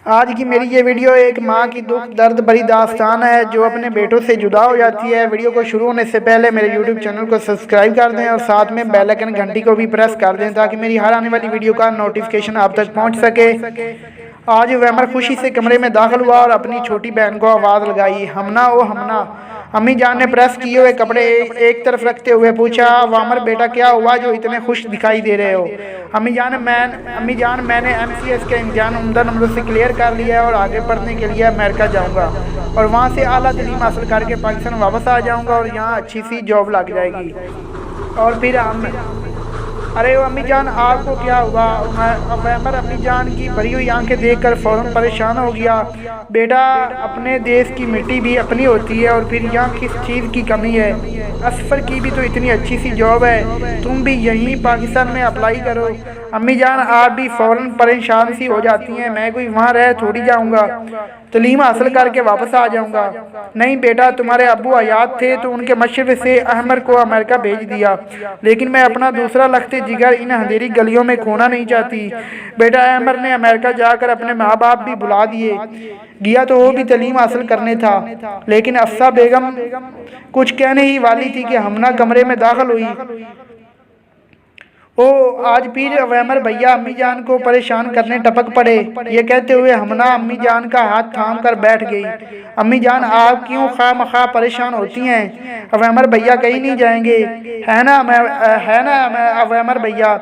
आज की मेरी ये वीडियो एक माँ की दुख दर्द भरी दास्तान है जो अपने बेटों से जुदा हो जाती है। वीडियो को शुरू होने से पहले मेरे यूट्यूब चैनल को सब्सक्राइब कर दें और साथ में बेल आइकन घंटी को भी प्रेस कर दें ताकि मेरी हर आने वाली वीडियो का नोटिफिकेशन आप तक पहुँच सके। आज वैमर खुशी से कमरे में दाखिल हुआ और अपनी छोटी बहन को आवाज़ लगाई, हमना ओ हमना। अम्मी जान ने प्रेस किए हुए कपड़े एक तरफ रखते हुए पूछा, वामर बेटा क्या हुआ जो इतने खुश दिखाई दे रहे हो? अम्मी जान मैंने MCS के इम्तिहान उम्दा नंबरों से क्लियर कर लिया है और आगे पढ़ने के लिए अमेरिका जाऊंगा और वहाँ से आला तलीम हासिल करके पाकिस्तान वापस आ जाऊंगा और यहाँ अच्छी सी जॉब लग जाएगी। और फिर अरे अम्मी जान आपको क्या हुआ? वैमर अम्मी जान की भरी हुई आंखें देखकर फ़ौरन परेशान हो गया। बेटा अपने देश की मिट्टी भी अपनी होती है और फिर यहाँ किस चीज़ की कमी है? असफर की भी तो इतनी अच्छी सी जॉब है, तुम भी यहीं पाकिस्तान में अप्लाई करो। अम्मी जान आप भी फ़ौरन परेशान सी हो जाती हैं, मैं कोई वहाँ रह थोड़ी जाऊँगा, तलीम हासिल करके वापस आ जाऊँगा। नहीं बेटा तुम्हारे अब्बू हयात थे तो उनके मशवरे से अहमद को अमेरिका भेज दिया, लेकिन मैं अपना दूसरा लख्ते जिगर इन अंधेरी गलियों में खोना नहीं चाहती। बेटा अहमद ने अमेरिका जाकर अपने माँ बाप भी बुला दिए, गया तो वो भी तलीम हासिल करने था, लेकिन अफसा बेगम कुछ कहने ही वाली थी कि हमना कमरे में दाखिल हुई। ओ आज फिर वैमर भैया अम्मी जान को परेशान करने टपक पड़े। ये कहते हुए हमना अम्मी जान का हाथ थाम कर बैठ गई। अम्मी जान आप क्यों खामखा परेशान होती हैं? वैमर भैया कहीं नहीं जाएंगे, है ना वैमर भैया?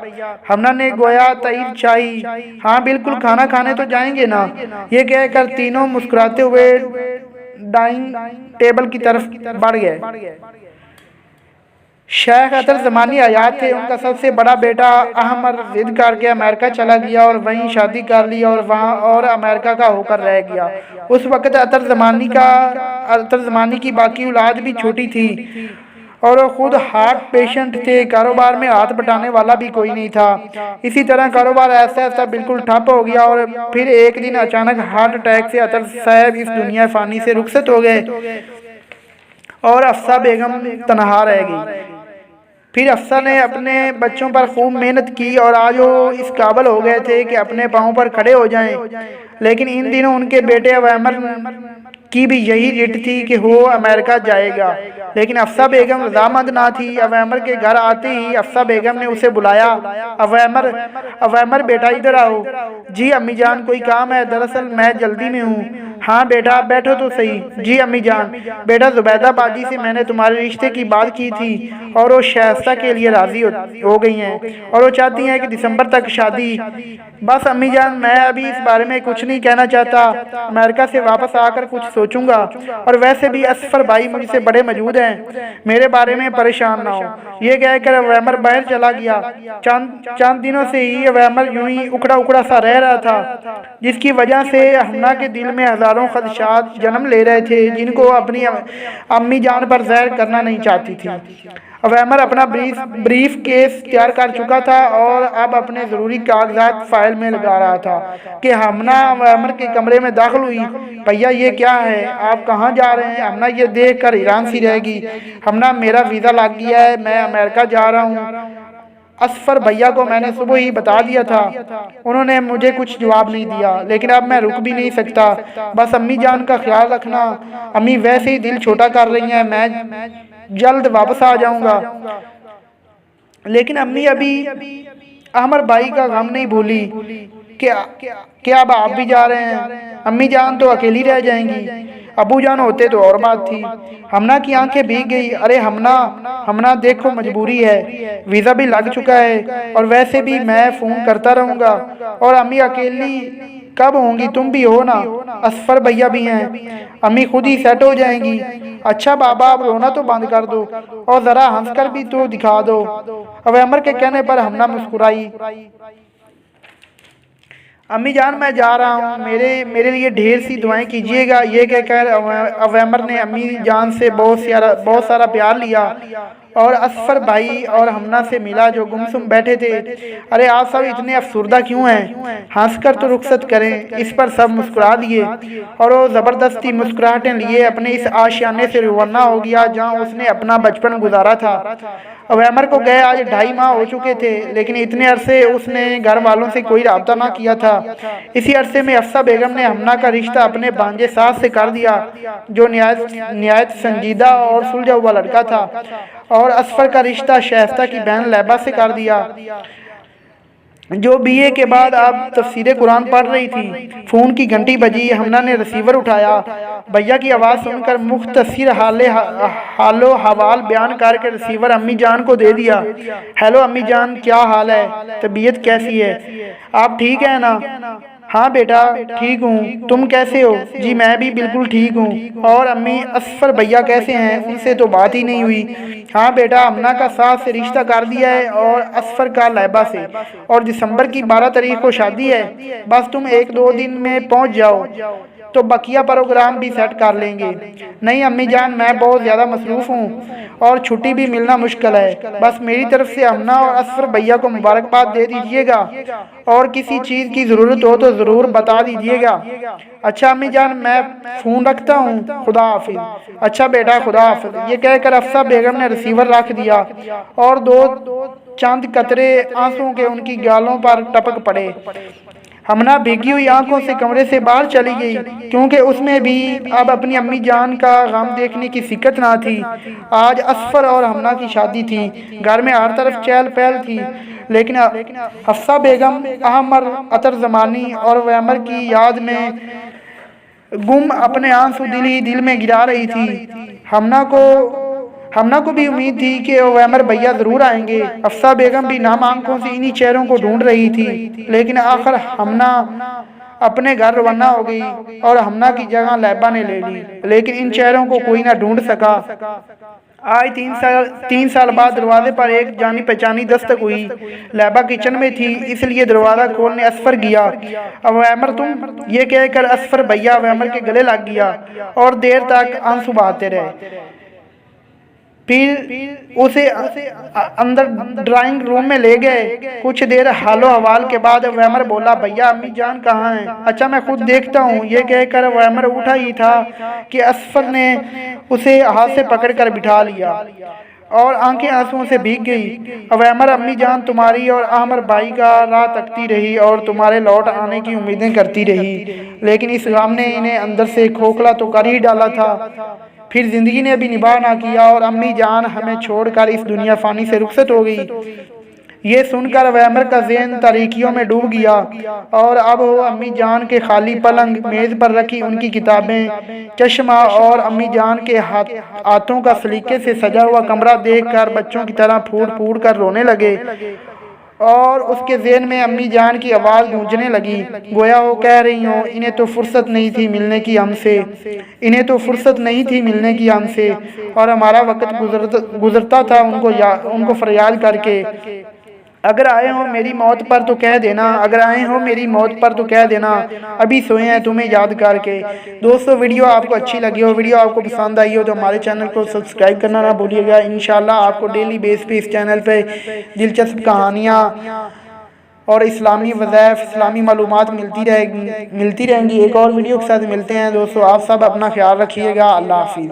हमना ने गोया तईब चाही। हाँ बिल्कुल खाना खाने तो जाएंगे ना। ये कहकर तीनों मुस्कुराते हुए डाइनिंग टेबल की तरफ बढ़ गए। शेख अतर ज़मानी हयात थे, उनका सबसे बड़ा बेटा अहमद जिद करके अमेरिका चला गया और वहीं शादी कर ली और वहाँ और अमेरिका का होकर रह गया। उस वक़्त अतर ज़मानी की बाकी औलाद भी छोटी थी और वो खुद हार्ट पेशेंट थे, कारोबार में हाथ बटाने वाला भी कोई नहीं था। इसी तरह कारोबार ऐसा ऐसा बिल्कुल ठप हो गया और फिर एक दिन अचानक हार्ट अटैक से अतर साहब इस दुनिया फ़ानी से रुखसत हो गए और अफसा बेगम तनहा रह गई। फिर अफसा ने अपने बच्चों पर खूब मेहनत की और आज वो इस काबिल हो गए थे कि अपने पाँव पर खड़े हो जाएं। लेकिन इन दिनों उनके बेटे अवैमर की भी यही रिट थी कि वो अमेरिका जाएगा, लेकिन अफसा बेगम रजामंद ना थी। अवैमर के घर आते ही अफसा बेगम ने उसे बुलाया, अवैमर बेटा इधर आओ। जी अम्मी जान कोई काम है? दरअसल मैं जल्दी में हूँ। हाँ बेटा बैठो तो सही। जी अम्मी जान बेटा जुबैदा बाजी से मैंने तुम्हारे रिश्ते की बात की थी और वो शाइस्ता के लिए राज़ी हो गई हैं और वो चाहती हैं कि दिसंबर तक शादी। बस अम्मी जान मैं अभी इस बारे में कुछ नहीं कहना चाहता, अमेरिका से वापस आकर कुछ सोचूंगा और वैसे भी असफर भाई मुझसे बड़े मौजूद हैं, मेरे बारे में परेशान ना हो। ये कहकर वैमर बाहर चला गया। चंद दिनों से ही वैमर यूं ही उकड़ा उकड़ा सा रह रहा था, जिसकी वजह से हमना के दिल में हजारों खदशात जन्म ले रहे थे जिनको अपनी अम्मी जान पर ज़ाहिर करना नहीं चाहती थी। वैमर अपना ब्रीफ केस तैयार कर चुका था और अब अपने ज़रूरी कागजात फाइल में लगा रहा था कि हमना वैमर के कमरे में दाखिल हुई। भैया ये क्या है? आप कहाँ जा रहे हैं? हमना ये देख कर हैरान सी रहेगी। हमना मेरा वीज़ा लग गया है, मैं अमेरिका जा रहा हूँ। असफर भैया को मैंने सुबह ही बता दिया था, उन्होंने मुझे कुछ जवाब नहीं दिया, लेकिन अब मैं रुक भी नहीं सकता। बस अम्मी जान का ख्याल रखना, अम्मी वैसे ही दिल छोटा कर रही हैं, मैं जल्द वापस आ जाऊंगा। लेकिन अम्मी अभी अहमद भाई का गम नहीं भूली। क्या अब आप भी जा रहे हैं? अम्मी जान तो अकेली रह जाएंगी, अबू जान होते तो और बात थी। हमना की आंखें भीग गई। अरे हमना देखो मजबूरी है, वीज़ा भी लग चुका है और वैसे भी मैं फ़ोन करता रहूँगा और अम्मी अकेली कब होंगी? तुम भी हो ना, असफर भैया भी हैं, अम्मी खुद ही सेट हो जाएंगी। अच्छा बाबा अब रोना तो बंद कर दो और ज़रा हंसकर भी तो दिखा दो। अवैमर के कहने पर हमना मुस्कुराई। अम्मी जान मैं जा रहा हूँ, मेरे लिए ढेर सी दुआएं कीजिएगा। ये कहकर अवैमर ने अम्मी जान से बहुत सारा प्यार लिया और असफर भाई और हमना से मिला जो गुमसुम बैठे थे। अरे आप सब इतने अफसुर्दा क्यों हैं, हंसकर तो रुखसत करें। इस पर सब मुस्कुरा दिए और वो ज़बरदस्ती मुस्कुराहटें लिए अपने इस आशियाने से रवाना हो गया जहाँ उसने अपना बचपन गुजारा था। अवैमर को गए आज 2.5 माह हो चुके थे, लेकिन इतने अरसे उसने घर वालों से कोई रब्ता ना किया था। इसी अरसे में हफ्सा बेगम ने हमना का रिश्ता अपने भांजे सास से कर दिया, जो निहायत संजीदा और सुलझा हुआ लड़का था, और असफर का रिश्ता शाइस्ता की बहन लैबा से कर दिया, जो बीए के बाद अब तफसीर कुरान पढ़ रही थी। फ़ोन की घंटी बजी, हमना ने रिसीवर उठाया। भैया की आवाज़ सुनकर मुख्तसर हालो हवाल बयान करके रिसीवर अम्मी जान को दे दिया। हेलो अम्मी जान, क्या हाल है, तबीयत कैसी है, आप ठीक है ना? हाँ बेटा ठीक हूँ, तुम कैसे हो? जी मैं भी बिल्कुल ठीक हूँ। और अम्मी असफर भैया कैसे हैं, उनसे तो बात ही नहीं हुई। हाँ बेटा, अमना का सास से रिश्ता कर दिया है और असफर का लैबा से, और दिसंबर की 12 तारीख को शादी है। बस तुम 1-2 दिन में पहुँच जाओ तो बकिया प्रोग्राम भी सेट कर लेंगे। नहीं अम्मी जान, मैं बहुत ज़्यादा मसरूफ़ हूँ और छुट्टी भी मिलना मुश्किल है। बस मेरी तरफ से अमना और असफर भैया को मुबारकबाद दे दीजिएगा, और किसी चीज़ की ज़रूरत हो तो ज़रूर बता दीजिएगा। अच्छा अम्मी जान, मैं फ़ोन रखता हूँ, खुदा हाफिज़। अच्छा बेटा, खुदा हाफिज़। ये कहकर हफ्सा बेगम ने रिसीवर रख दिया और 2 चंद कतरे आंसुओं के उनकी गालों पर टपक पड़े। हमना भीगी हुई आंखों से कमरे से बाहर चली गई, क्योंकि उसमें भी अब अपनी अम्मी जान का गम देखने की फिक्र ना थी। आज असफर और हमना की शादी थी, घर में हर तरफ चहल पहल थी, लेकिन हफ्सा बेगम अहमर अतर ज़मानी और वैमर की याद में गुम अपने आंसू दिल में गिरा रही थी। हमना को भी उम्मीद थी कि वैमर भैया ज़रूर आएंगे। हफ्सा बेगम भी नाम आंखों से इन्हीं चेहरों को ढूंढ रही थी, लेकिन आखिर हमना अपने घर रवाना हो गई और हमना की जगह लैबा ने ले ली, लेकिन इन चेहरों को कोई ना ढूंढ सका। आज 3 साल बाद दरवाजे पर एक जानी पहचानी दस्तक हुई। लैबा किचन में थी, इसलिए दरवाज़ा खोलने असफर गया। अब वैमर तुम, ये कहकर असफर भैया वैमर के गले लग गया और देर तक आंसू बहाते रहे। फिर उसे अंदर ड्राइंग रूम में ले गए। कुछ देर हालो हवाल के बाद वैमर बोला, भैया अम्मी जान कहाँ हैं? अच्छा मैं खुद देखता हूँ। ये कहकर वैमर उठा ही था कि असफर ने उसे हाथ से पकड़कर बिठा लिया और आंखें आंसुओं से भीग गई। वैमर अम्मी जान तुम्हारी और अहमर भाई का राह तकती रही और तुम्हारे लौट आने की उम्मीदें करती रही, लेकिन इस गम ने इन्हें अंदर से खोखला तो कर ही डाला था। फिर जिंदगी ने भी निभा ना किया और अम्मी जान हमें छोड़कर इस दुनिया फानी से रुखसत हो गई। ये सुनकर वैमर का ज़हन तारीकियों में डूब गया और अब वो अम्मी जान के खाली पलंग, मेज़ पर रखी उनकी किताबें, चश्मा और अम्मी जान के हाथों का सलीके से सजा हुआ कमरा देखकर बच्चों की तरह फूट फूट कर रोने लगे। और उसके ज़हन में अम्मी जान की आवाज़ गूंजने लगी, गोया वो कह रही हो, इन्हें तो फुर्सत नहीं थी मिलने की हमसे, इन्हें तो फुर्सत नहीं थी मिलने की हमसे, और हमारा वक्त गुजरता था उनको फरियाद करके। अगर आए हो मेरी मौत पर तो कह देना, अगर आए हो मेरी मौत पर तो कह देना, अभी सोए हैं तुम्हें याद करके। दोस्तों वीडियो आपको अच्छी लगी हो, वीडियो आपको पसंद आई हो तो हमारे चैनल को सब्सक्राइब करना ना भूलिएगा। इंशाल्लाह आपको डेली बेस पे इस चैनल पे दिलचस्प कहानियाँ और इस्लामी वज़ाइफ, इस्लामी मालूमात मिलती रहेंगी। एक और वीडियो के साथ मिलते हैं दोस्तों। आप सब अपना ख्याल रखिएगा। अल्लाह हाफिज़।